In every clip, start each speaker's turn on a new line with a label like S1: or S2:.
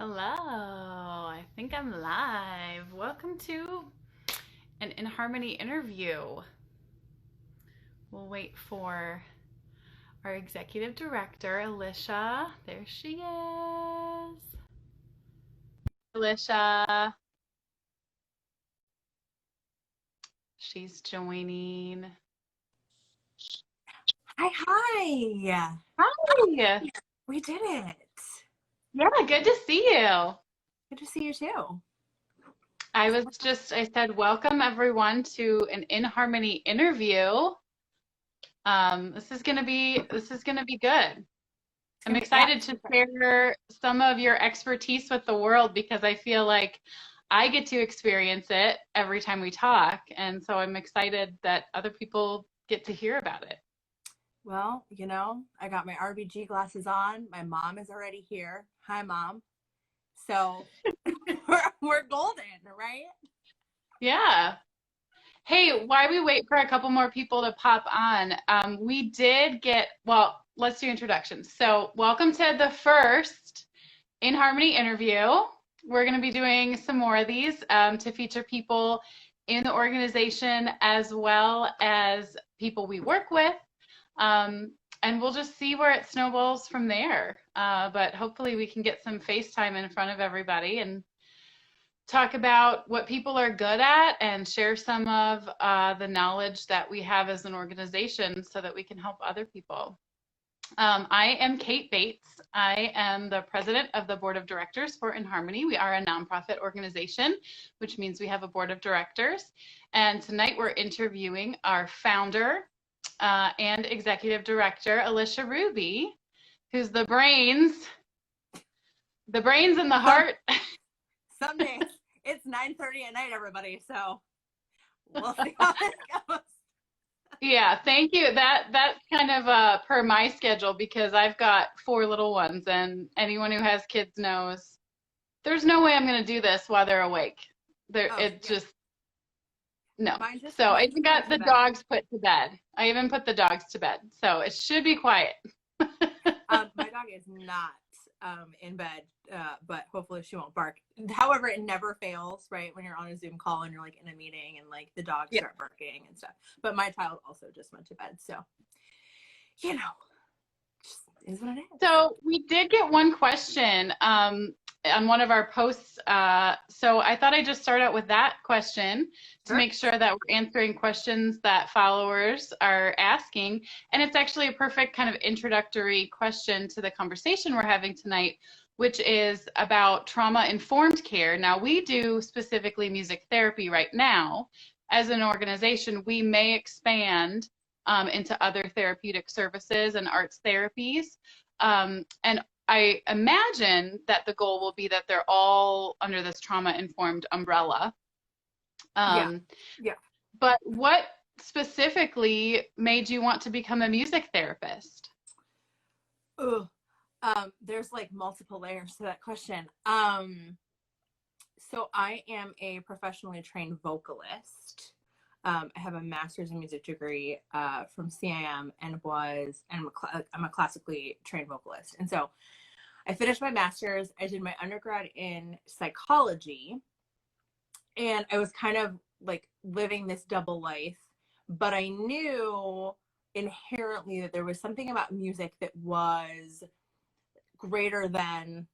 S1: Hello, I think I'm live. Welcome to an In Harmony interview. We'll wait for our executive director, Alicia. There she is. Alicia, she's joining.
S2: Hi.
S1: Hi.
S2: We did it.
S1: Yeah, good to see you.
S2: Good to see you too.
S1: I said, welcome everyone to an In Harmony interview. This is gonna be good. I'm excited to share some of your expertise with the world because I feel like I get to experience it every time we talk. And so I'm excited that other people get to hear about it.
S2: Well, I got my RBG glasses on. My mom is already here. Hi, Mom. So we're golden, right?
S1: Yeah. Hey, while we wait for a couple more people to pop on, well, let's do introductions. So welcome to the first In Harmony interview. We're going to be doing some more of these to feature people in the organization as well as people we work with. And we'll just see where it snowballs from there. But hopefully we can get some FaceTime in front of everybody and talk about what people are good at and share some of the knowledge that we have as an organization so that we can help other people. I am Kate Bates. I am the president of the board of directors for In Harmony. We are a nonprofit organization, which means we have a board of directors. And tonight we're interviewing our founder and executive director, Alicia Hrubey, who's the brains and the heart.
S2: Some days it's 9:30 at night, everybody. So we'll see how this goes.
S1: Yeah, thank you. That's kind of per my schedule because I've got 4 little ones, and anyone who has kids knows there's no way I'm going to do this while they're awake. Just no. So I even got the dogs put to bed. I even put the dogs to bed, so it should be quiet.
S2: My dog is not in bed, but hopefully she won't bark. However, it never fails, right? When you're on a Zoom call and you're like in a meeting and like the dogs start barking and stuff. But my child also just went to bed, so just is what it is.
S1: So we did get one question on one of our posts. So I thought I'd just start out with that question to make sure that we're answering questions that followers are asking. And it's actually a perfect kind of introductory question to the conversation we're having tonight, which is about trauma-informed care. Now, we do specifically music therapy right now. As an organization, we may expand into other therapeutic services and arts therapies. And I imagine that the goal will be that they're all under this trauma-informed umbrella.
S2: Yeah.
S1: But what specifically made you want to become a music therapist?
S2: There's like multiple layers to that question. So I am a professionally trained vocalist. I have a master's in music degree from CIM and I'm a classically trained vocalist. And so I finished my master's. I did my undergrad in psychology, and I was kind of like living this double life, but I knew inherently that there was something about music that was greater than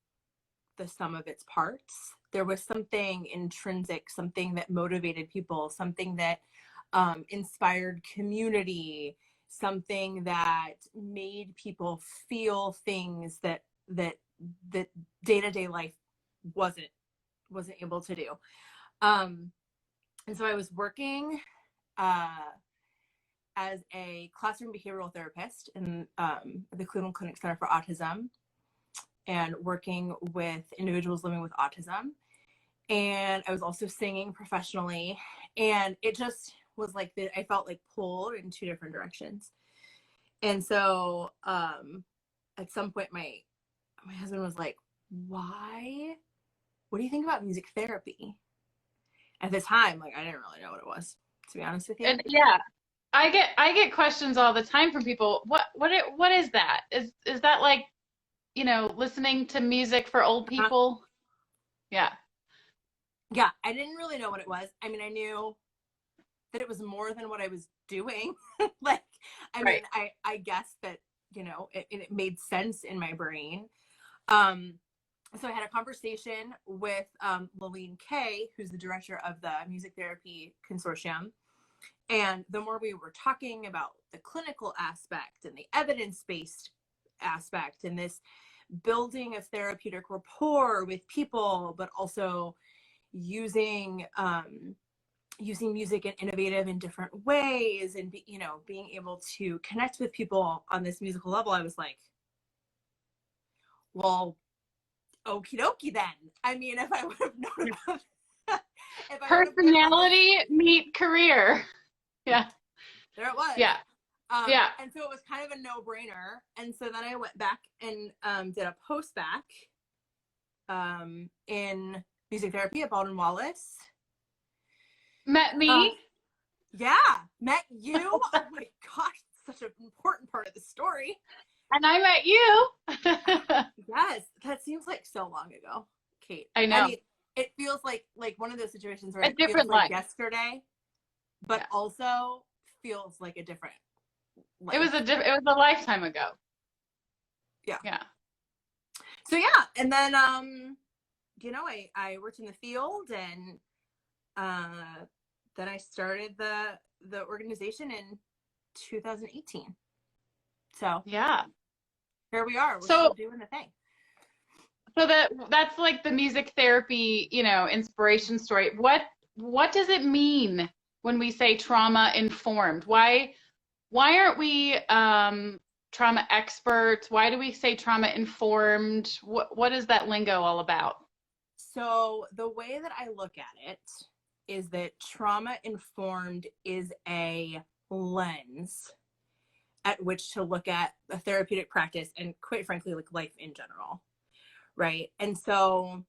S2: the sum of its parts. There was something intrinsic, something that motivated people, something that inspired community, something that made people feel things that day-to-day life wasn't able to do. And so I was working as a classroom behavioral therapist in the Cleveland Clinic Center for Autism, and working with individuals living with autism. And I was also singing professionally, and it just was like I felt like pulled in 2 different directions. And so at some point my husband was like, what do you think about music therapy? At the time, like, I didn't really know what it was, to be honest with you.
S1: And yeah, I get questions all the time from people. What is that? Is that like, listening to music for old people? Yeah.
S2: Yeah, I didn't really know what it was. I mean, I knew that it was more than what I was doing. Like, I mean, I guess that, you know, it made sense in my brain. So I had a conversation with Laleen Kay, who's the director of the Music Therapy Consortium. And the more we were talking about the clinical aspect and the evidence-based aspect and this building of therapeutic rapport with people, but also using music in innovative and different ways, and you know, being able to connect with people on this musical level, I was like, well, okie dokie then. I mean, if I would have known about if I would have known about
S1: Personality meet career. Yeah.
S2: there it was.
S1: Yeah. Yeah.
S2: And so it was kind of a no-brainer. And so then I went back and did a post-bac in music therapy at Baldwin Wallace.
S1: Met me.
S2: Yeah, met you. Oh my gosh, such an important part of the story.
S1: And I met you.
S2: Yes, that seems like so long ago, Kate.
S1: I know.
S2: I mean, it feels like one of those situations where
S1: A
S2: it feels
S1: different
S2: like
S1: life.
S2: yesterday, but
S1: Yeah.
S2: also feels like a different life.
S1: It was a lifetime ago.
S2: Yeah.
S1: Yeah.
S2: So yeah, and then you know, I worked in the field, and then I started the organization in 2018. So
S1: Yeah.
S2: here we are. We're
S1: So
S2: still doing the thing.
S1: So that's like the music therapy, you know, inspiration story. What does it mean when we say trauma informed? Why aren't we trauma experts? Why do we say trauma informed? What is that lingo all about?
S2: So the way that I look at it is that trauma informed is a lens at which to look at a therapeutic practice, and quite frankly, like life in general. Right. And so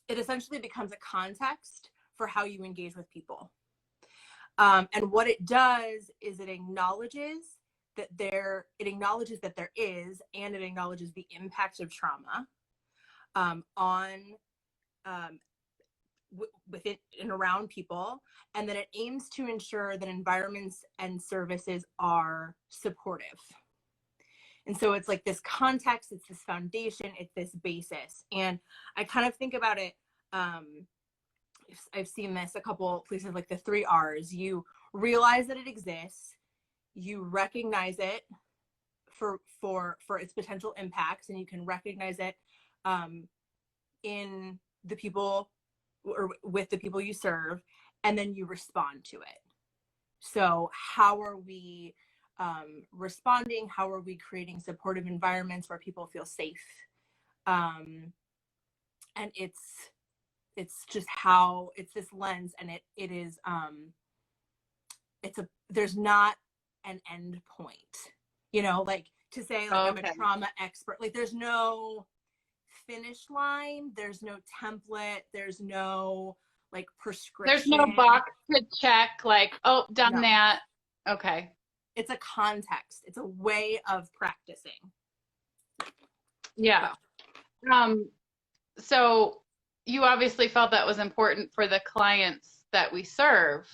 S2: it essentially becomes a context for how you engage with people. And what it does is it acknowledges that there is, and it acknowledges the impact of trauma on within and around people, and that it aims to ensure that environments and services are supportive. And so it's like this context, it's this foundation, it's this basis. And I kind of think about it, I've seen this a couple places, like the 3 R's. You realize that it exists, you recognize it for its potential impacts, and you can recognize it in the people or with the people you serve, and then you respond to it. So how are we responding? How are we creating supportive environments where people feel safe? And it's just how it's this lens, and it is there's not an end point, you know, like to say like I'm a trauma expert, like there's no finish line, there's no template, there's no like prescription,
S1: There's no box to check, like, oh, done that. Okay.
S2: It's a context. It's a way of practicing.
S1: Yeah. So you obviously felt that was important for the clients that we serve,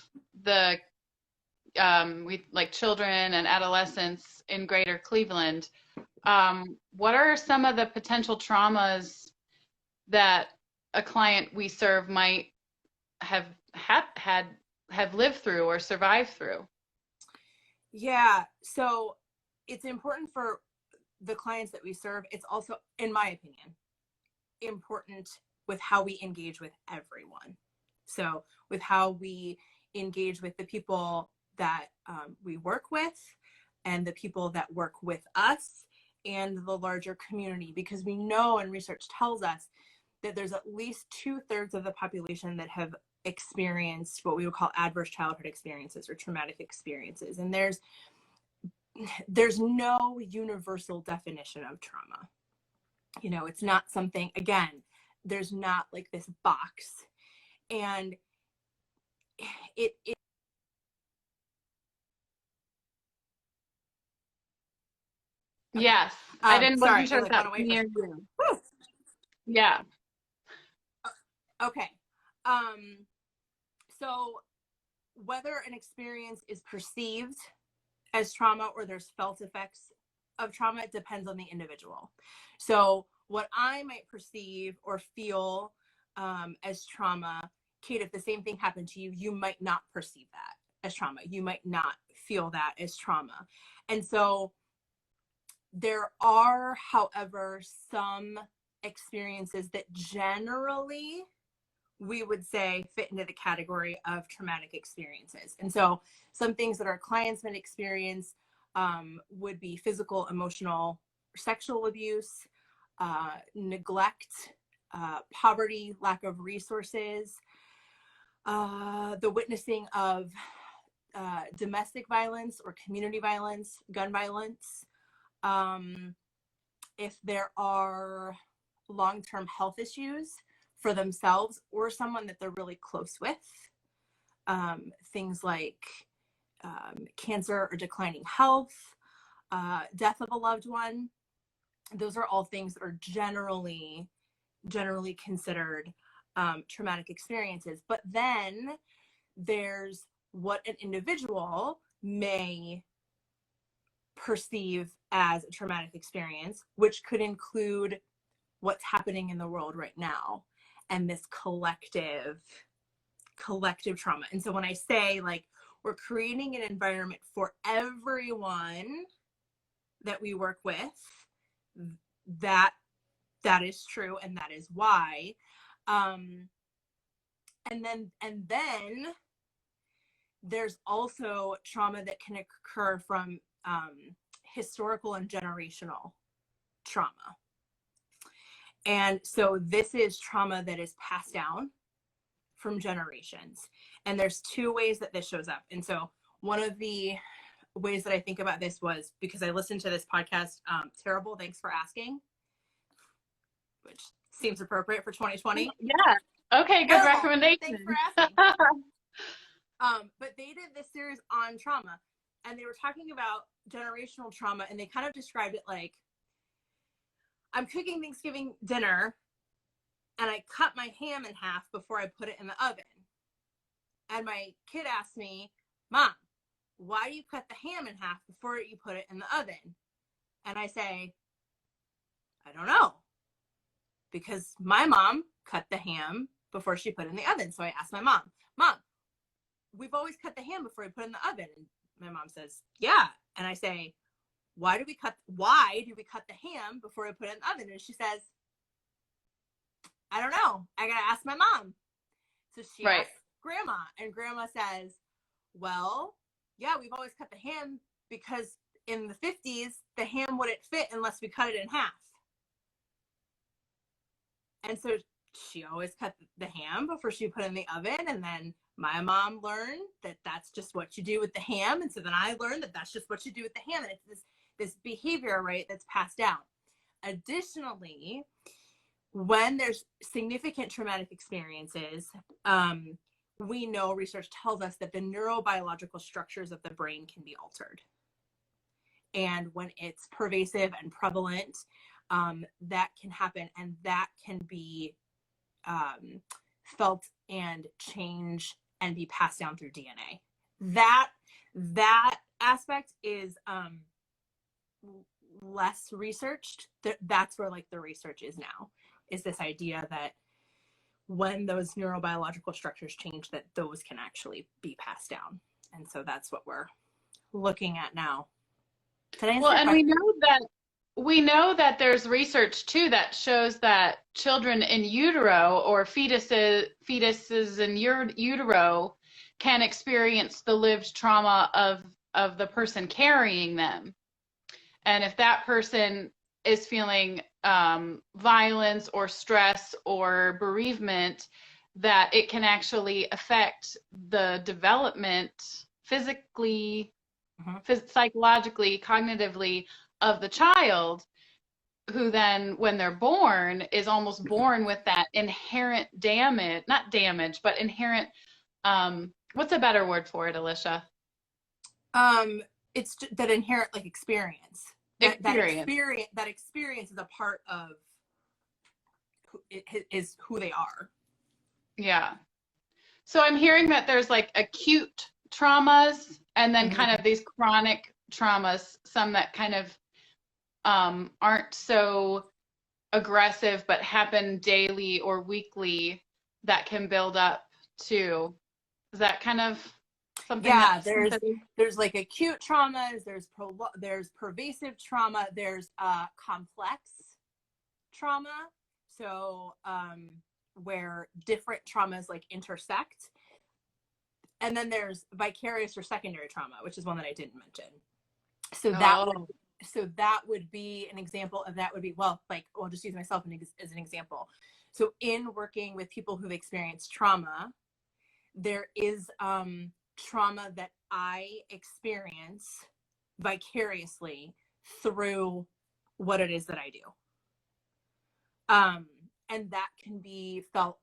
S1: we like children and adolescents in Greater Cleveland. What are some of the potential traumas that a client we serve might have lived through or survived through?
S2: Yeah, so it's important for the clients that we serve. It's also, in my opinion, important with how we engage with everyone. So with how we engage with the people that we work with, and the people that work with us, and the larger community, because we know, and research tells us, that there's at least 2/3 of the population that have experienced what we would call adverse childhood experiences or traumatic experiences. And there's no universal definition of trauma. You know, it's not something, again, there's not like this box. And it
S1: Yes. I wasn't sure if
S2: like
S1: that was near you. Yeah.
S2: Okay. So whether an experience is perceived as trauma or there's felt effects of trauma, it depends on the individual. So what I might perceive or feel as trauma, Kate, if the same thing happened to you, you might not perceive that as trauma. You might not feel that as trauma. And so there are, however, some experiences that generally we would say fit into the category of traumatic experiences. And so some things that our clients might experience would be physical, emotional, sexual abuse, neglect, poverty, lack of resources, the witnessing of domestic violence or community violence, gun violence. If there are long-term health issues for themselves or someone that they're really close with, things like cancer or declining health, death of a loved one. Those are all things that are generally considered traumatic experiences. But then there's what an individual may perceive as a traumatic experience, which could include what's happening in the world right now and this collective trauma. And so when I say like we're creating an environment for everyone that we work with, that is true, and that is why. And then there's also trauma that can occur from historical and generational trauma. And so this is trauma that is passed down from generations. And there's two ways that this shows up. And so one of the ways that I think about this was because I listened to this podcast, Terrible, Thanks for Asking, which seems appropriate for 2020.
S1: Yeah. Okay, good recommendation.
S2: Thanks for asking. But they did this series on trauma, and they were talking about generational trauma, and they kind of described it like, I'm cooking Thanksgiving dinner, and I cut my ham in half before I put it in the oven. And my kid asked me, Mom, why do you cut the ham in half before you put it in the oven? And I say, I don't know. Because my mom cut the ham before she put it in the oven. So I asked my mom, we've always cut the ham before we put it in the oven. And my mom says, yeah. And I say, why do we cut the ham before we put it in the oven? And she says, I don't know. I got to ask my mom. So she asks Grandma, and Grandma says, well, yeah, we've always cut the ham because in the 50s, the ham wouldn't fit unless we cut it in half. And so she always cut the ham before she put it in the oven. And then my mom learned that that's just what you do with the ham. And so then I learned that that's just what you do with the ham. And it's this behavior, right, that's passed down. Additionally, when there's significant traumatic experiences, we know research tells us that the neurobiological structures of the brain can be altered. And when it's pervasive and prevalent, that can happen, and that can be felt and change and be passed down through DNA. That aspect is less researched. That's where like the research is now, is this idea that when those neurobiological structures change, that those can actually be passed down. And so that's what we're looking at now.
S1: Well, and we know that there's research too that shows that children in utero or fetuses in utero can experience the lived trauma of the person carrying them. And if that person is feeling violence or stress or bereavement, that it can actually affect the development physically, psychologically, cognitively of the child, who then, when they're born, is almost born with that inherent damage, not damage, but inherent, what's a better word for it, Alicia?
S2: It's that inherent like experience. That experience is a part of who they are.
S1: Yeah. So I'm hearing that there's like acute traumas and then kind
S2: Mhm.
S1: of these chronic traumas, some that kind of aren't so aggressive but happen daily or weekly that can build up too. Is that kind of something
S2: Yeah,
S1: that's considered?
S2: there's like acute traumas, there's pervasive trauma, there's complex trauma. So where different traumas like intersect. And then there's vicarious or secondary trauma, which is one that I didn't mention. So
S1: Oh,
S2: that would be an example of that would be, well, like, I'll just use myself as an example. So in working with people who've experienced trauma, there is trauma that I experience vicariously through what it is that I do. And that can be felt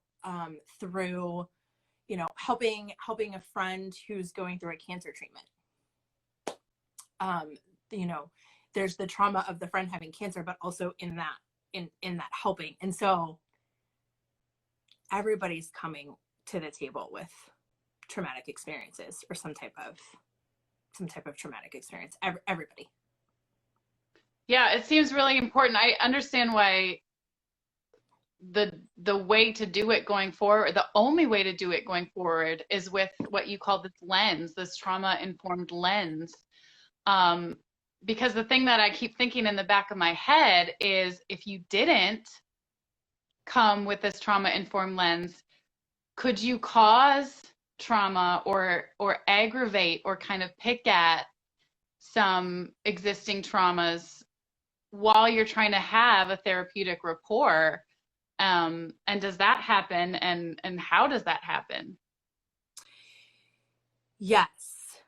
S2: through, helping a friend who's going through a cancer treatment. You know, there's the trauma of the friend having cancer, but also in that helping. And so everybody's coming to the table with traumatic experiences or some type of traumatic experience. Everybody.
S1: yeah, it seems really important. I understand why the way to do it going forward, the only way to do it going forward is with what you call this lens, this trauma-informed lens. Um, because the thing that I keep thinking in the back of my head is if you didn't come with this trauma-informed lens, could you cause trauma or aggravate or kind of pick at some existing traumas while you're trying to have a therapeutic rapport? And does that happen? And how does that happen?
S2: Yes.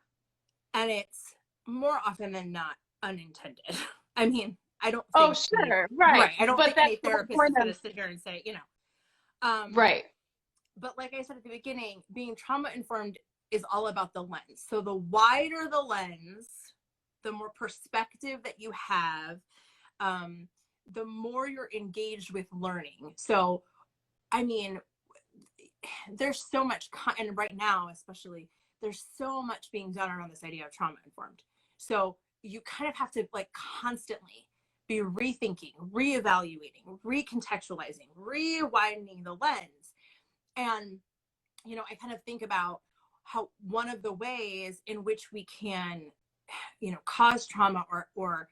S2: And it's more often than not unintended. I mean, I don't
S1: Oh,
S2: think
S1: sure, right.
S2: I don't
S1: But
S2: think
S1: that's
S2: any
S1: the whole
S2: therapist is
S1: point
S2: going
S1: of,
S2: to sit here and say, um,
S1: right.
S2: but like I said at the beginning, being trauma informed is all about the lens. So the wider the lens, the more perspective that you have, the more you're engaged with learning. So, I mean, there's so much, and right now, especially, there's so much being done around this idea of trauma informed. So you kind of have to like constantly be rethinking, reevaluating, recontextualizing, re-widening the lens. And, I kind of think about how one of the ways in which we can, cause trauma or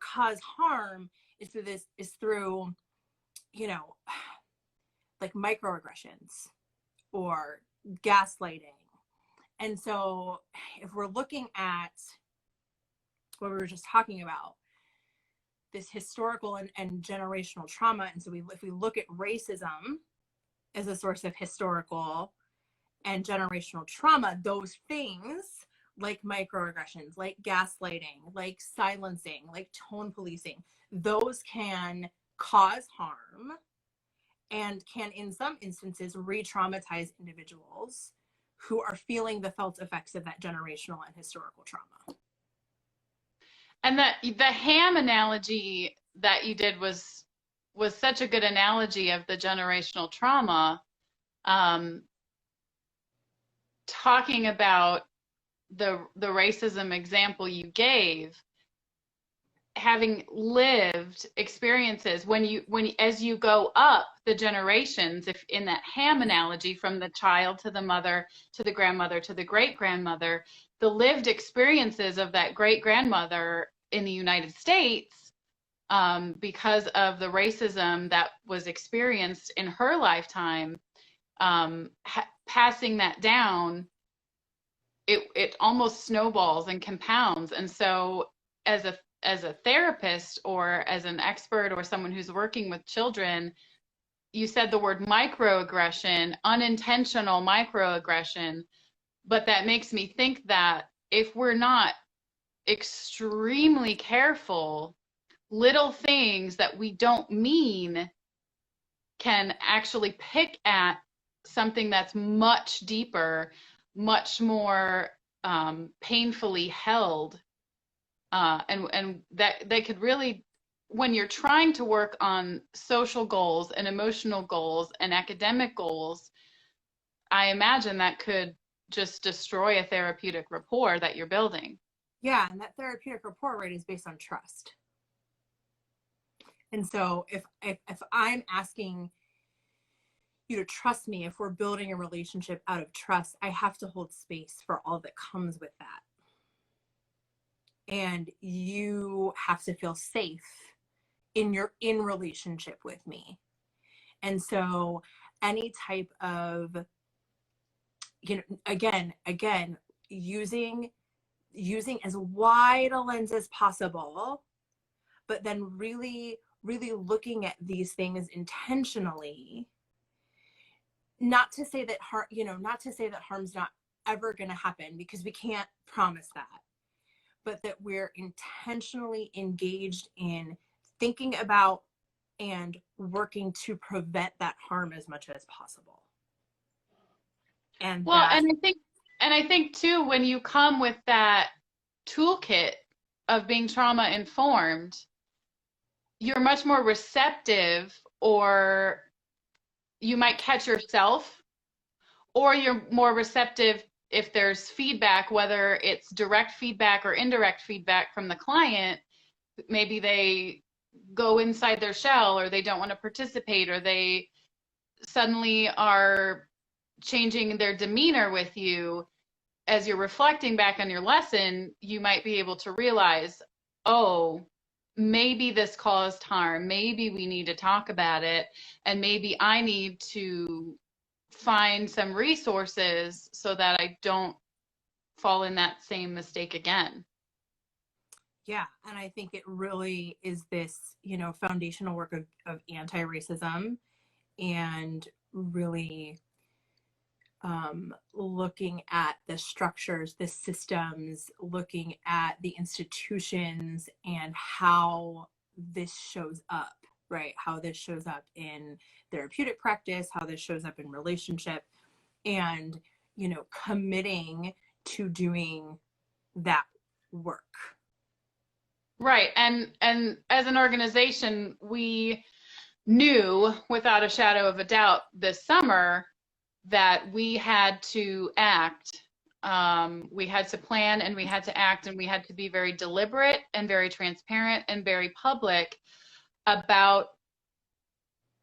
S2: cause harm is through, you know, like microaggressions or gaslighting. And so if we're looking at what we were just talking about, this historical and generational trauma, and so if we look at racism as a source of historical and generational trauma, those things like microaggressions, like gaslighting, like silencing, like tone policing, those can cause harm and can, in some instances, re-traumatize individuals who are feeling the felt effects of that generational and historical trauma.
S1: And the ham analogy that you did was such a good analogy of the generational trauma. Um, Talking about the racism example you gave, having lived experiences when as you go up the generations, if in that ham analogy from the child to the mother to the grandmother to the great grandmother, the lived experiences of that great grandmother in the United States, because of the racism that was experienced in her lifetime, passing that down, it almost snowballs and compounds. And so as a therapist or as an expert or someone who's working with children, you said the word microaggression, unintentional microaggression, but that makes me think that if we're not extremely careful, little things that we don't mean can actually pick at something that's much deeper, much more painfully held, and that they could really, when you're trying to work on social goals and emotional goals and academic goals, I imagine that could just destroy a therapeutic rapport that you're building.
S2: Yeah, and that therapeutic rapport, right, is based on trust. And so if I'm asking you to trust me, if we're building a relationship out of trust, I have to hold space for all that comes with that. And you have to feel safe in relationship with me. And so any type of, again, using as wide a lens as possible, but then really looking at these things intentionally. Not to say that harm's not ever going to happen, because we can't promise that, but that we're intentionally engaged in thinking about and working to prevent that harm as much as possible. And
S1: Well, and I think too, when you come with that toolkit of being trauma informed, you're much more receptive, or you might catch yourself, or you're more receptive if there's feedback, whether it's direct feedback or indirect feedback from the client. Maybe they go inside their shell, or they don't want to participate, or they suddenly are changing their demeanor with you. As you're reflecting back on your lesson, you might be able to realize, oh, maybe this caused harm. Maybe we need to talk about it. And maybe I need to find some resources so that I don't fall in that same mistake again.
S2: Yeah. And I think it really is this, foundational work of anti-racism, and really looking at the structures, the systems, looking at the institutions, and how this shows up, right? How this shows up in therapeutic practice, how this shows up in relationship, and, committing to doing that work.
S1: Right. And as an organization, we knew without a shadow of a doubt this summer that we had to act. We had to plan, and we had to act, and we had to be very deliberate and very transparent and very public about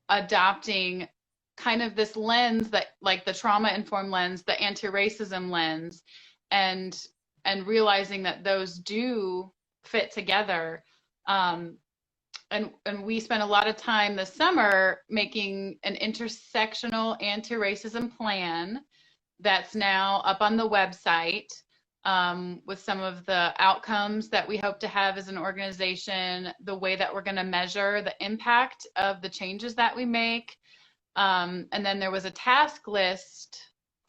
S1: adopting kind of this lens, that like the trauma-informed lens, the anti-racism lens, and realizing that those do fit together. And we spent a lot of time this summer making an intersectional anti-racism plan that's now up on the website, with some of the outcomes that we hope to have as an organization, the way that we're going to measure the impact of the changes that we make. And then there was a task list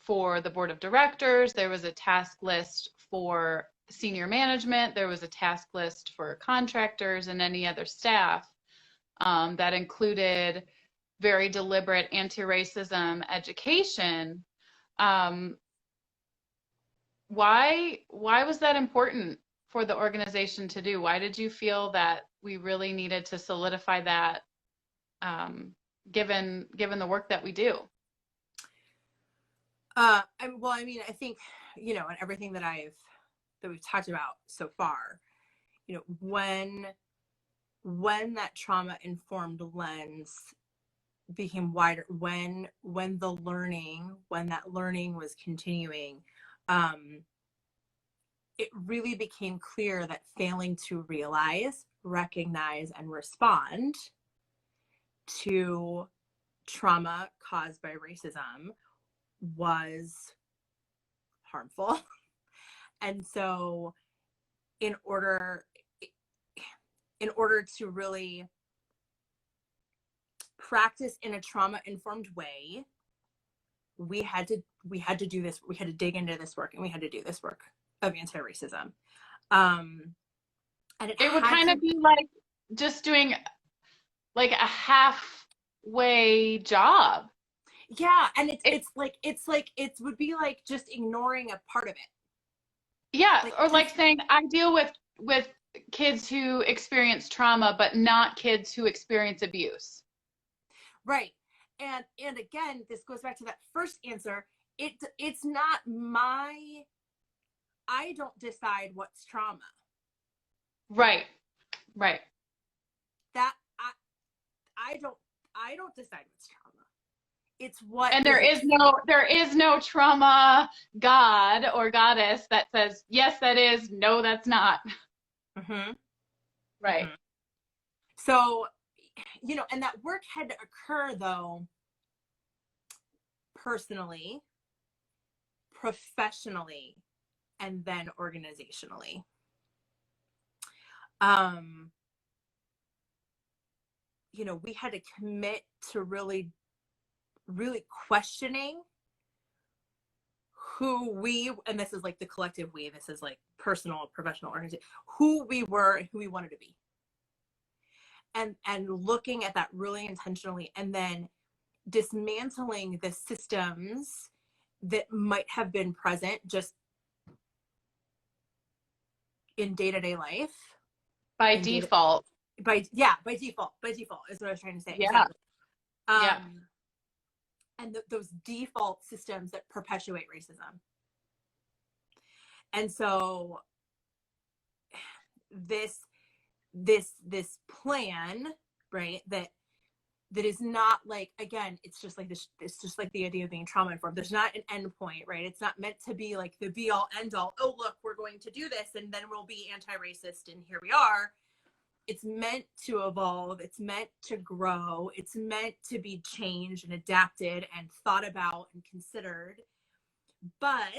S1: for the board of directors. There was a task list for senior management. There was a task list for contractors and any other staff, that included very deliberate anti-racism education. Why was that important for the organization to do? Why did you feel that we really needed to solidify that, given the work that we do?
S2: I think, and everything that we've talked about so far, when that trauma-informed lens became wider, when that learning was continuing, it really became clear that failing to realize, recognize, and respond to trauma caused by racism was harmful. And so in order to really practice in a trauma-informed way, we had to do this. We had to dig into this work, and we had to do this work of anti-racism. And
S1: it would kind of be like just doing like a halfway job.
S2: Yeah, and it would be like just ignoring a part of it.
S1: Yeah, or like saying I deal with kids who experience trauma, but not kids who experience abuse.
S2: Right. And again, this goes back to that first answer. it's not I don't decide what's trauma.
S1: Right.
S2: That I don't decide what's trauma. It's what
S1: And there is no trauma god or goddess that says, yes, that is, no, that's not.
S2: Mm-hmm.
S1: Right.
S2: Mm-hmm. So, and that work had to occur though, personally, professionally, and then organizationally. We had to commit to really, really questioning who we, and this is like the collective we, this is like personal, professional, organization, who we were and who we wanted to be. And looking at that really intentionally, and then dismantling the systems that might have been present just in day-to-day life.
S1: By default.
S2: By default is what I was trying to say.
S1: Yeah.
S2: Exactly.
S1: Yeah.
S2: And those default systems that perpetuate racism. And so this plan, right, that is not like, again, it's just like this, it's just like the idea of being trauma informed. There's not an end point, right? It's not meant to be like the be all end all. Oh, look, we're going to do this and then we'll be anti-racist and here we are. It's meant to evolve. It's meant to grow. It's meant to be changed and adapted and thought about and considered. But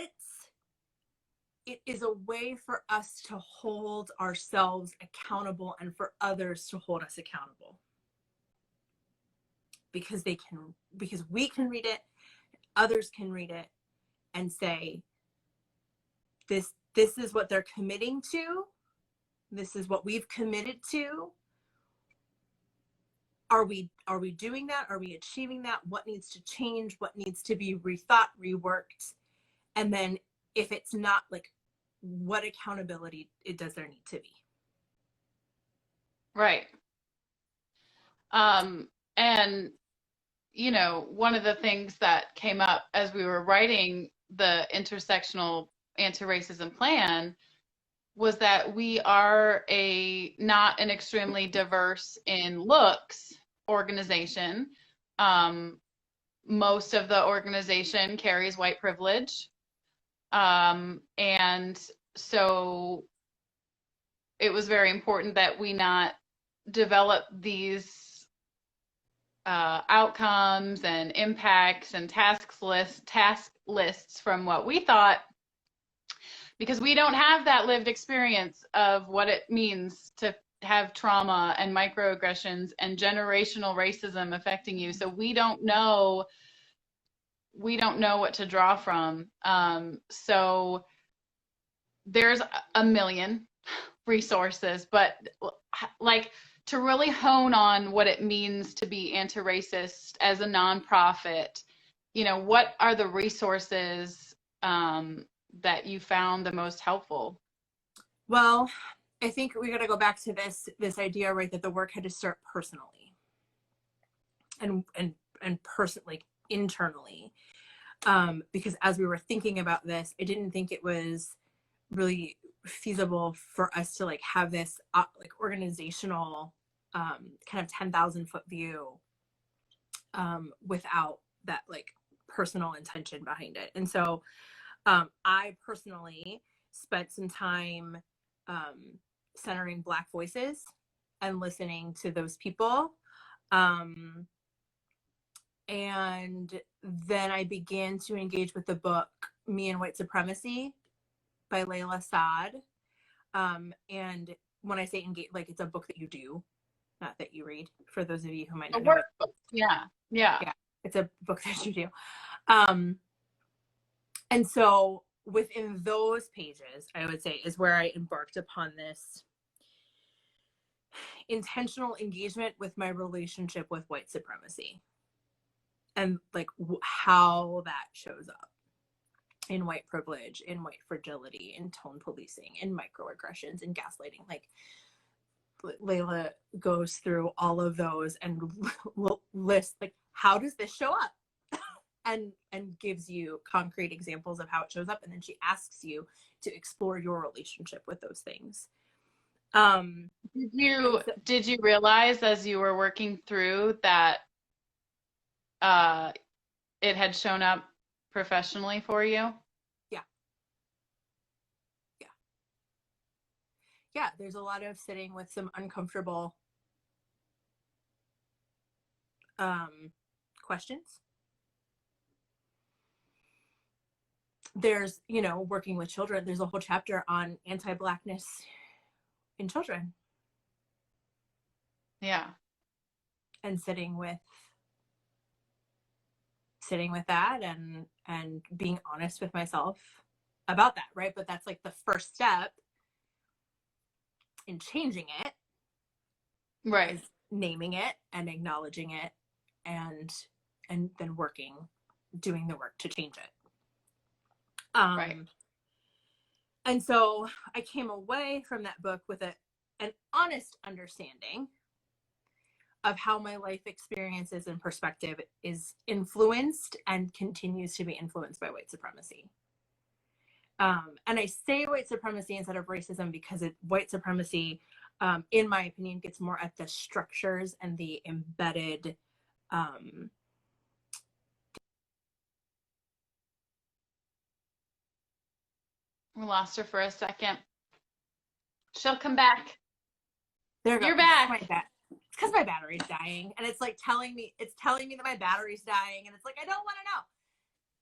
S2: it is a way for us to hold ourselves accountable and for others to hold us accountable. Because we can read it, others can read it and say, this is what they're committing to. This is what we've committed to. Are we doing that? Are we achieving that? What needs to change? What needs to be rethought, reworked? And then if it's not, like, what accountability does there need to be?
S1: Right. And one of the things that came up as we were writing the intersectional anti-racism plan was that we are not an extremely diverse in looks organization. Most of the organization carries white privilege. And so it was very important that we not develop these outcomes and impacts and task lists from what we thought, because we don't have that lived experience of what it means to have trauma and microaggressions and generational racism affecting you. So we don't know what to draw from. So there's a million resources, but like, to really hone on what it means to be anti-racist as a nonprofit, what are the resources that you found the most helpful?
S2: Well, I think we got to go back to this idea, right, that the work had to start personally and personally, internally, because as we were thinking about this, I didn't think it was really feasible for us to like have this like organizational kind of 10,000 foot view without that like personal intention behind it. And so I personally spent some time centering Black voices and listening to those people. And then I began to engage with the book Me and White Supremacy by Layla Saad. And when I say engage, like, it's a book that you do, not that you read, for those of you who might not know it.
S1: Yeah.
S2: It's a book that you do. And so within those pages, I would say, is where I embarked upon this intentional engagement with my relationship with white supremacy and like how that shows up in white privilege, in white fragility, in tone policing, in microaggressions, in gaslighting. Like, Layla goes through all of those and will list, like, how does this show up? and gives you concrete examples of how it shows up, and then she asks you to explore your relationship with those things.
S1: Did you realize as you were working through that it had shown up professionally for you?
S2: Yeah, there's a lot of sitting with some uncomfortable questions. There's, working with children, there's a whole chapter on anti-Blackness in children.
S1: Yeah.
S2: And sitting with that and being honest with myself about that, right? But that's like the first step in changing it,
S1: right?
S2: Naming it and acknowledging it, and then doing the work to change it.
S1: Right.
S2: And so I came away from that book with an honest understanding of how my life experiences and perspective is influenced and continues to be influenced by white supremacy. And I say white supremacy instead of racism because white supremacy, in my opinion, gets more at the structures and the embedded.
S1: We lost her for a second. She'll come back.
S2: There you go.
S1: You're back.
S2: It's because my battery's dying, and it's like telling me that my battery's dying, and it's like I don't want to know.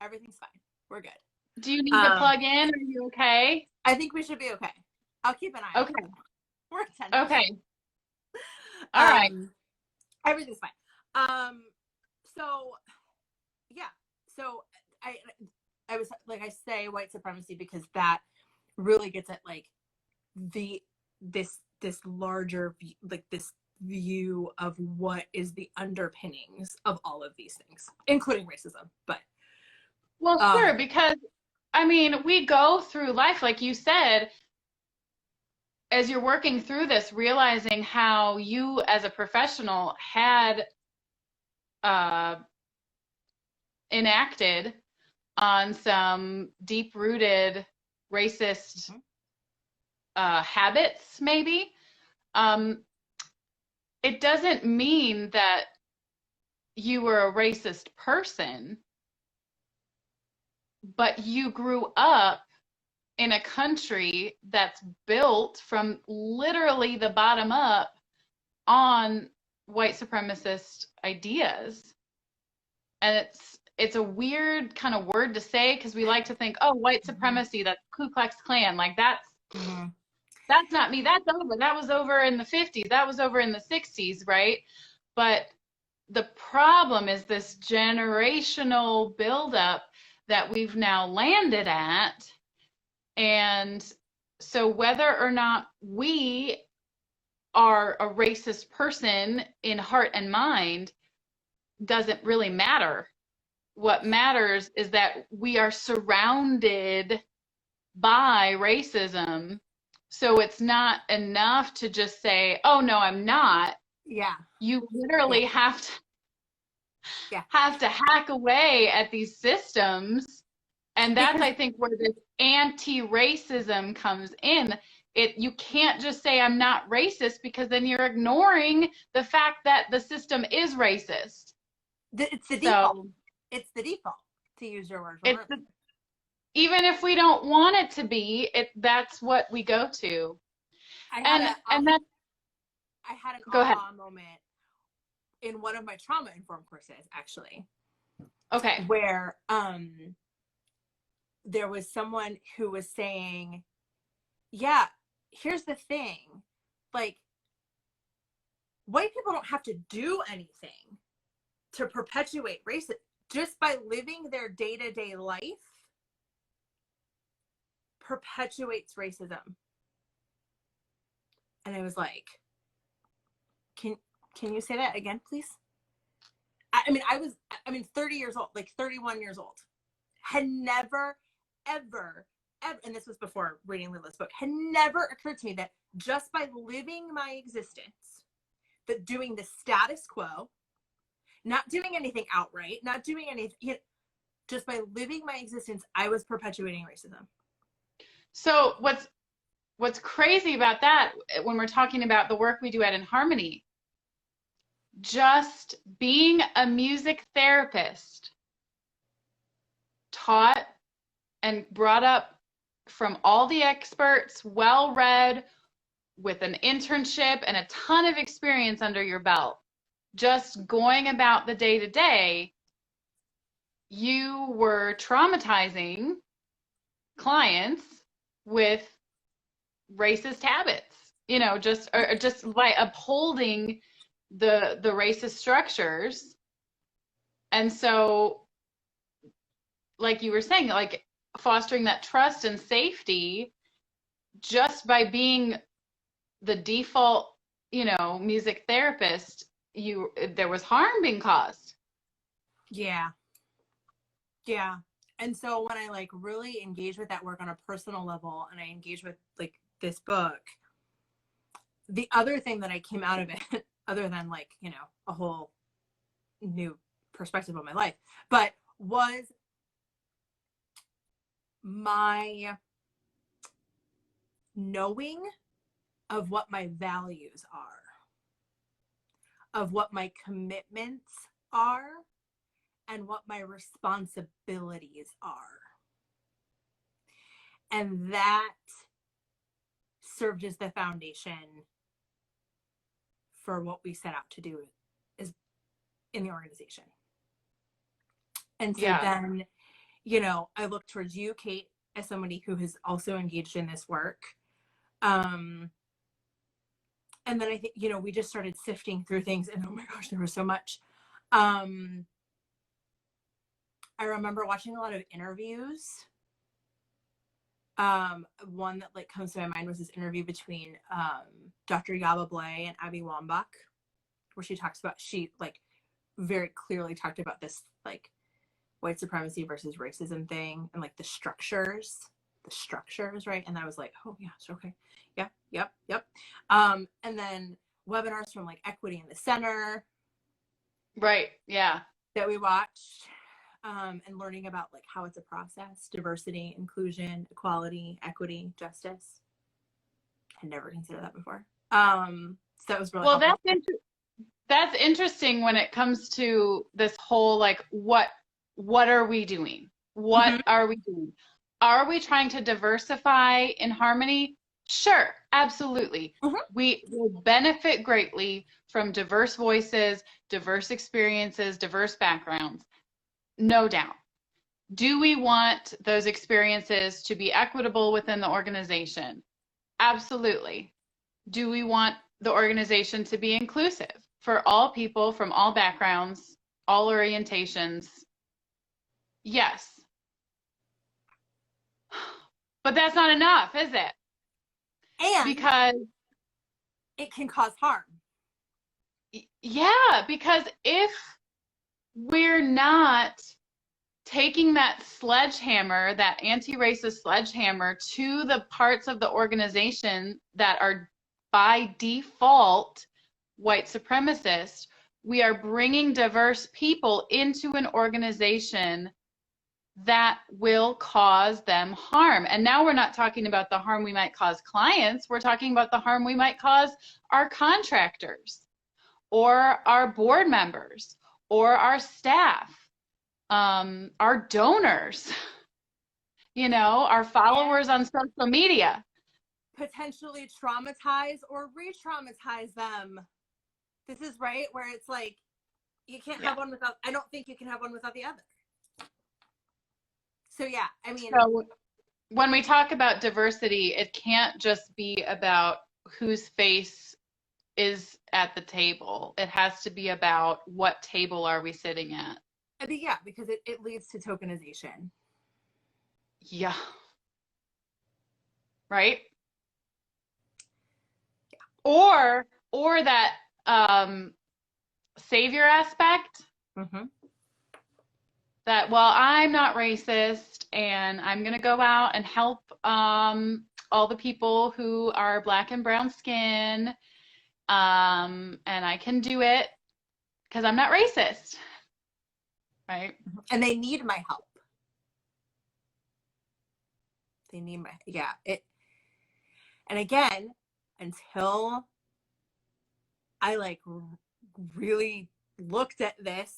S2: Everything's fine. We're good.
S1: Do you need to plug in? Are you okay?
S2: I think we should be okay. I'll keep an eye on it.
S1: Okay.
S2: We're at 10.
S1: Okay. All right.
S2: Everything's fine. So yeah. So I was like, I say white supremacy because that really gets at like this larger view, like this view of what is the underpinnings of all of these things, including racism. But
S1: well, sure, because I mean, we go through life, like you said, as you're working through this, realizing how you as a professional had enacted on some deep-rooted racist habits, maybe. It doesn't mean that you were a racist person, but you grew up in a country that's built from literally the bottom up on white supremacist ideas. And it's a weird kind of word to say because we like to think, oh, white supremacy, that's Ku Klux Klan, like that's not me, that's over. That was over in the 50s, that was over in the 60s, right? But the problem is this generational buildup that we've now landed at. And so whether or not we are a racist person in heart and mind doesn't really matter. What matters is that we are surrounded by racism. So it's not enough to just say, oh, no, I'm not.
S2: Yeah.
S1: You literally have to hack away at these systems. And that's, I think, where this anti-racism comes in. You can't just say I'm not racist because then you're ignoring the fact that the system is racist.
S2: It's the default. It's the default, to use your word.
S1: Even if we don't want it to be, that's what we go to.
S2: I had an aha moment in one of my trauma-informed courses, actually.
S1: Okay.
S2: Where there was someone who was saying, yeah, here's the thing, like, white people don't have to do anything to perpetuate racism. Just by living their day-to-day life perpetuates racism. And I was like, can you say that again, please? I mean 30 years old, like 31 years old, had never, ever, and this was before reading Lila's book, had never occurred to me that just by living my existence, that doing the status quo, not doing anything outright, not doing anything, just by living my existence, I was perpetuating racism.
S1: So what's crazy about that, when we're talking about the work we do at In Harmony, just being a music therapist, taught and brought up from all the experts, well read, with an internship and a ton of experience under your belt, just going about the day to day, you were traumatizing clients with racist habits, you know, just by upholding the racist structures. And so, like you were saying, like fostering that trust and safety just by being the default, you know, music therapist, there was harm being caused.
S2: Yeah. Yeah. And so when I like really engage with that work on a personal level, and I engage with like this book, the other thing that I came out of it, other than like, you know, a whole new perspective on my life, but was my knowing of what my values are, of what my commitments are, and what my responsibilities are. And that served as the foundation for what we set out to do is in the organization. And so then, you know, I look towards you, Kate, as somebody who has also engaged in this work. And then I think, you know, we just started sifting through things, and oh my gosh, there was so much. I remember watching a lot of interviews. One that like comes to my mind was this interview between Dr. Yaba Blay and Abby Wambach, where she like very clearly talked about this like white supremacy versus racism thing, and like the structures, right? And I was like, oh yeah, okay, yep. And then webinars from like Equity in the Center,
S1: right? Yeah,
S2: that we watched. And learning about like how it's a process: diversity, inclusion, equality, equity, justice. I never considered that before. So that was really
S1: well. That's interesting when it comes to this whole like what are we doing? What are we doing? Are we trying to diversify In Harmony? Sure, absolutely. We will benefit greatly from diverse voices, diverse experiences, diverse backgrounds. No doubt. Do we want those experiences to be equitable within the organization? Absolutely. Do we want the organization to be inclusive for all people from all backgrounds, all orientations? Yes. But that's not enough, is it?
S2: And
S1: because
S2: it can cause harm.
S1: Yeah, because if we're not taking that sledgehammer, that anti-racist sledgehammer, to the parts of the organization that are by default white supremacist, we are bringing diverse people into an organization that will cause them harm. And now we're not talking about the harm we might cause clients. We're talking about the harm we might cause our contractors or our board members or our staff, our donors, you know, our followers on social media.
S2: Potentially traumatize or re-traumatize them. This is right where it's like, you can't have one without, I don't think you can have one without the other. So yeah, I mean.
S1: So when we talk about diversity, it can't just be about whose face is at the table. It has to be about what table are we sitting at.
S2: I mean, yeah, because it leads to tokenization.
S1: Yeah. Right? Yeah. Or that savior aspect. That, well, I'm not racist and I'm going to go out and help all the people who are black and brown skin, and I can do it because I'm not racist. Right?
S2: And they need my help. They need my, yeah. And again, until I like really looked at this,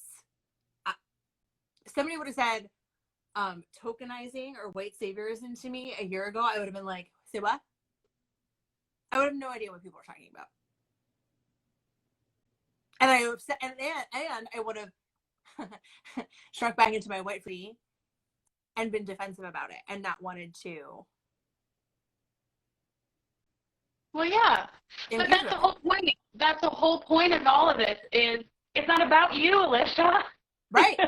S2: somebody would have said tokenizing or white saviorism to me a year ago, I would have been like, say what? I would have no idea what people were talking about. And I would have, and I would have shrunk back into my white free and been defensive about it and not wanted to.
S1: Well, yeah, but that's the whole point. That's the whole point of all of this is it's not about you, Alicia.
S2: Right.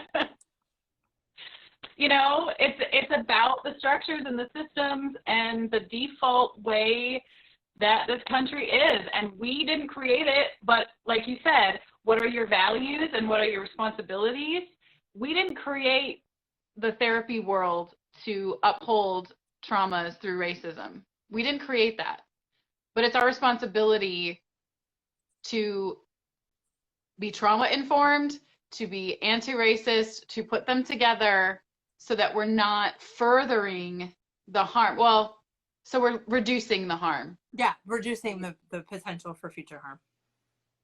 S1: You know, it's about the structures and the systems and the default way that this country is. And we didn't create it, but like you said, what are your values and what are your responsibilities? We didn't create the therapy world to uphold traumas through racism. We didn't create that. But it's our responsibility to be trauma-informed, to be anti-racist, to put them together so that we're not furthering the harm. Well, so we're reducing the harm.
S2: Yeah, reducing the potential for future harm.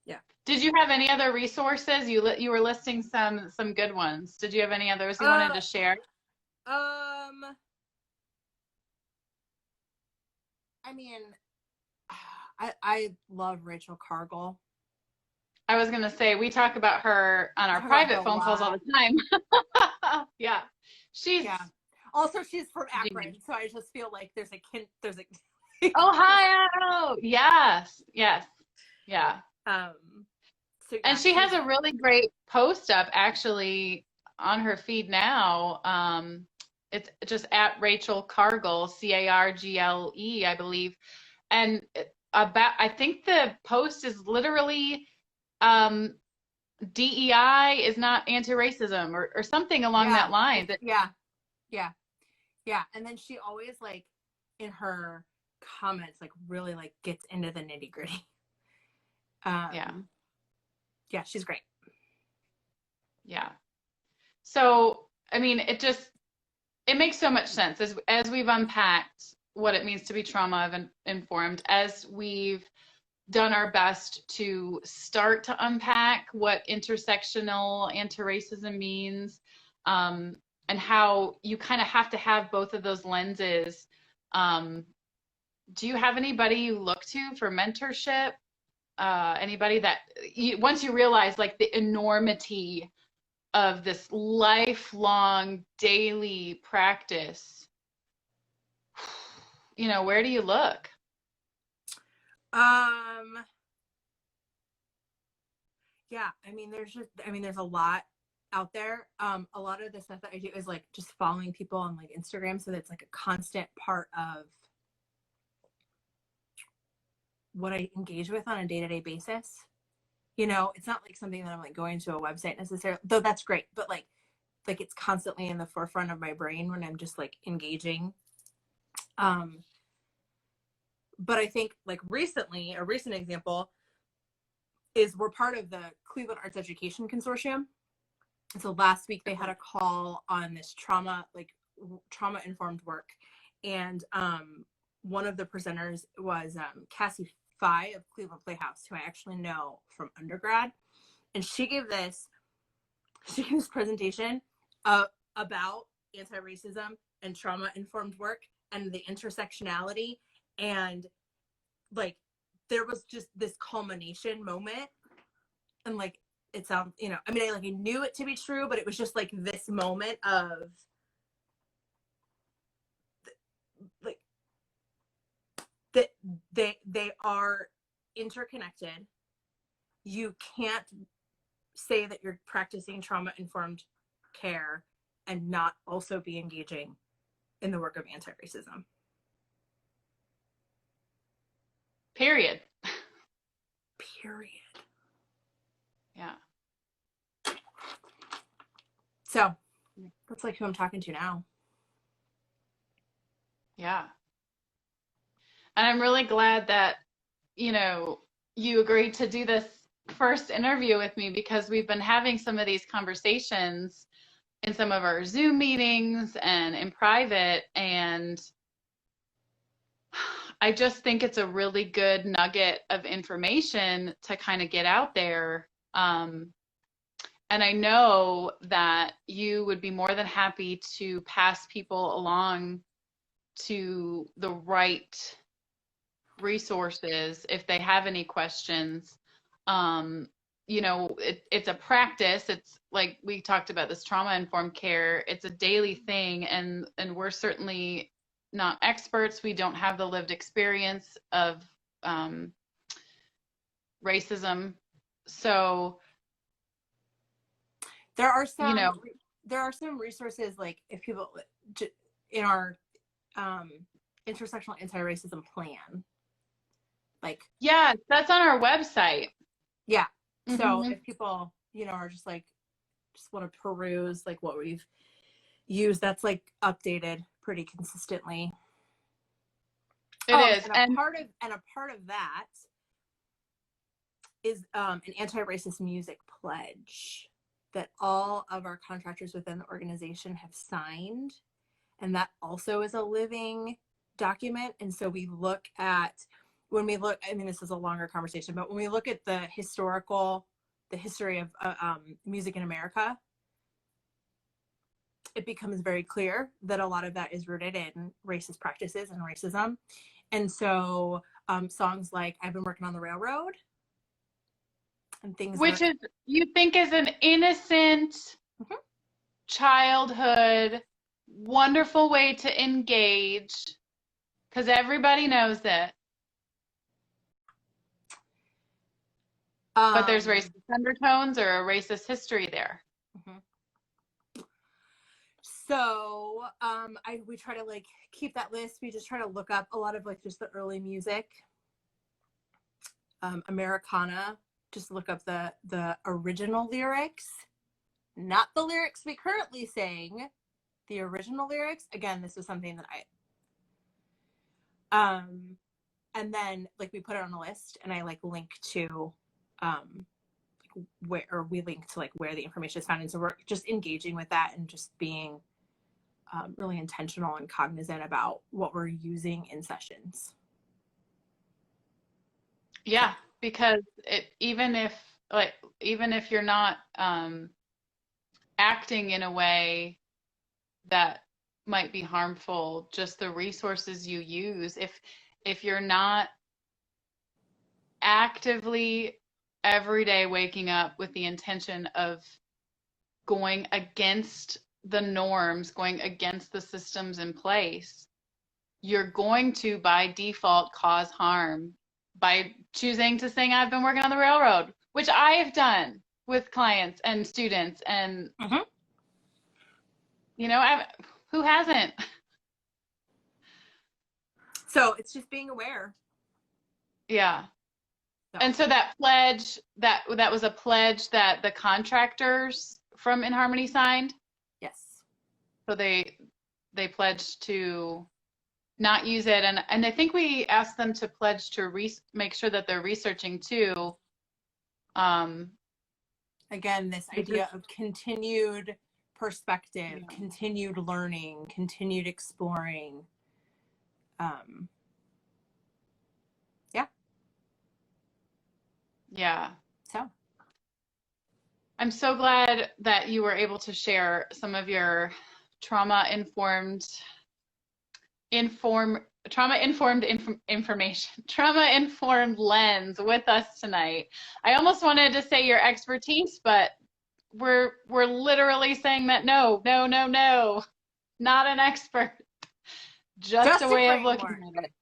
S2: Yeah.
S1: Did you have any other resources? You were listing some good ones. Did you have any others you wanted to share?
S2: I mean, I love Rachel Cargill.
S1: I was going to say, we talk about her on our private phone calls all the time. Yeah.
S2: Also, she's from Akron, so I just feel like there's a
S1: Ohio. Yes. Yeah.
S2: So,
S1: and she has a really great post up actually on her feed now. It's just at Rachel Cargill, Cargle, I believe. And I think the post is literally DEI is not anti-racism or something along that line.
S2: Yeah. And then she always like in her comments like really like gets into the nitty gritty. Yeah, she's great.
S1: Yeah. So, I mean, it makes so much sense as we've unpacked what it means to be trauma informed, as we've done our best to start to unpack what intersectional anti-racism means, and how you kind of have to have both of those lenses. Do you have anybody you look to for mentorship? Anybody that once you realize like the enormity of this lifelong daily practice, you know, where do you look?
S2: Yeah, I mean, there's a lot out there. A lot of the stuff that I do is like just following people on like Instagram, so that's like a constant part of what I engage with on a day-to-day basis. You know, it's not like something that I'm like going to a website necessarily, though that's great, but like it's constantly in the forefront of my brain when I'm just like engaging. But I think like recently, a recent example is we're part of the Cleveland Arts Education Consortium. So last week they had a call on this trauma-informed work. And one of the presenters was Cassie Fye of Cleveland Playhouse, who I actually know from undergrad. And she gave this presentation about anti-racism and trauma-informed work and the intersectionality. And like, there was just this culmination moment. And like, it sounds, you know, I mean, I knew it to be true, but it was just like this moment of like, that they are interconnected. You can't say that you're practicing trauma-informed care and not also be engaging in the work of anti-racism.
S1: Period. Yeah.
S2: So that's like who I'm talking to now.
S1: Yeah. And I'm really glad that, you know, you agreed to do this first interview with me, because we've been having some of these conversations in some of our Zoom meetings and in private. And I just think it's a really good nugget of information to kind of get out there. And I know that you would be more than happy to pass people along to the right resources if they have any questions. You know, it's a practice. It's like we talked about this trauma-informed care. It's a daily thing, and we're certainly not experts. We don't have the lived experience of racism. So,
S2: there are
S1: you know,
S2: some resources, like if people in our intersectional anti-racism plan, like,
S1: yeah, that's on our website.
S2: yeah. So
S1: Mm-hmm.
S2: if people, you know, are just like, just want to peruse like what we've used, that's like updated pretty consistently.
S1: It is.
S2: And a part of that is an anti-racist music pledge that all of our contractors within the organization have signed. And that also is a living document. And so we look at, when we look, I mean, this is a longer conversation, but when we look at the history of music in America, it becomes very clear that a lot of that is rooted in racist practices and racism. And so songs like I've Been Working on the Railroad and things,
S1: which is, you think, is an innocent childhood, wonderful way to engage, because everybody knows it. But there's racist undertones or a racist history there.
S2: So we try to like keep that list. We just try to look up a lot of like just the early music, Americana. Just look up the original lyrics, not the lyrics we currently sing, the original lyrics. Again, this was something that and then like we put it on a list, and I like link to where the information is found. And so we're just engaging with that and just being really intentional and cognizant about what we're using in sessions.
S1: Yeah, because even if you're not acting in a way that might be harmful, just the resources you use, if you're not actively every day waking up with the intention of going against the norms, going against the systems in place, you're going to by default cause harm by choosing to sing I've Been Working on the Railroad, which I have done with clients and students. And you know, who hasn't?
S2: So it's just being aware.
S1: Yeah. And so that pledge, that was a pledge that the contractors from In Harmony signed?
S2: Yes.
S1: So they pledged to not use it. And I think we asked them to pledge to make sure that they're researching too.
S2: Again, this idea of continued perspective, continued learning, continued exploring.
S1: Yeah.
S2: So
S1: I'm so glad that you were able to share some of your trauma-informed information, trauma-informed lens with us tonight. I almost wanted to say your expertise, but we're literally saying that no, not an expert, just a way of looking at it.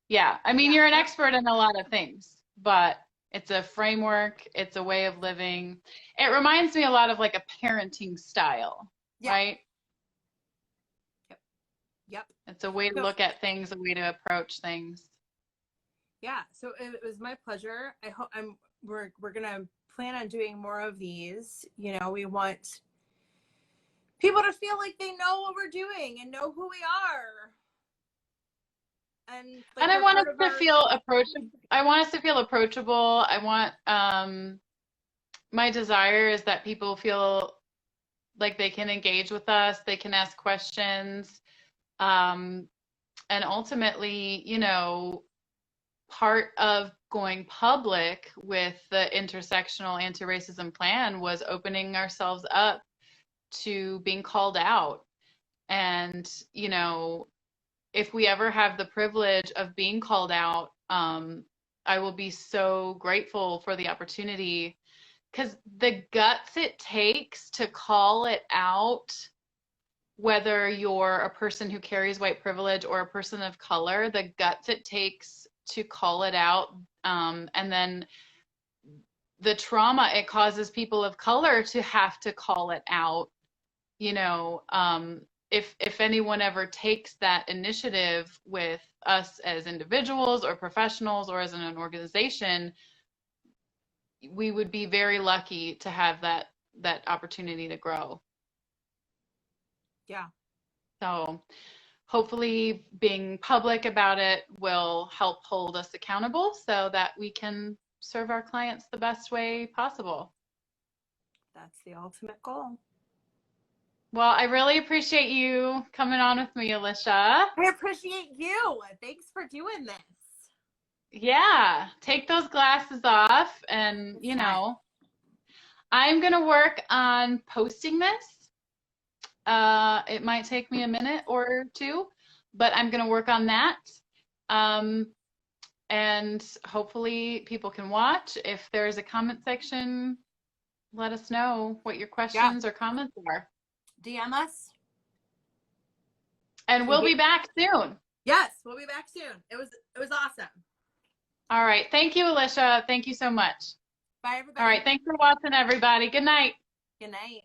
S1: Yeah, I mean, you're an expert in a lot of things, but it's a framework, it's a way of living. It reminds me a lot of like a parenting style, right?
S2: Yep.
S1: It's a way to look at things, a way to approach things.
S2: Yeah, so it was my pleasure. I hope we're gonna plan on doing more of these. You know, we want people to feel like they know what we're doing and know who we are. And I want us to feel approachable.
S1: I want us to feel approachable. I want my desire is that people feel like they can engage with us, they can ask questions. And ultimately, you know, part of going public with the intersectional anti-racism plan was opening ourselves up to being called out. And, you know, if we ever have the privilege of being called out, I will be so grateful for the opportunity, because the guts it takes to call it out, whether you're a person who carries white privilege or a person of color, the guts it takes to call it out, and then the trauma it causes people of color to have to call it out, you know, if anyone ever takes that initiative with us as individuals or professionals or as an organization, we would be very lucky to have that opportunity to grow.
S2: Yeah.
S1: So hopefully being public about it will help hold us accountable so that we can serve our clients the best way possible.
S2: That's the ultimate goal.
S1: Well, I really appreciate you coming on with me, Alicia.
S2: I appreciate you. Thanks for doing this.
S1: Yeah, take those glasses off, and you know, I'm gonna work on posting this. It might take me a minute or two, but I'm gonna work on that. And hopefully people can watch. If there's a comment section, let us know what your questions or comments are.
S2: DM us.
S1: And we'll be back soon.
S2: Yes, we'll be back soon. It was awesome.
S1: All right. Thank you, Alicia. Thank you so much.
S2: Bye, everybody.
S1: All right. Thanks for watching, everybody. Good night.
S2: Good night.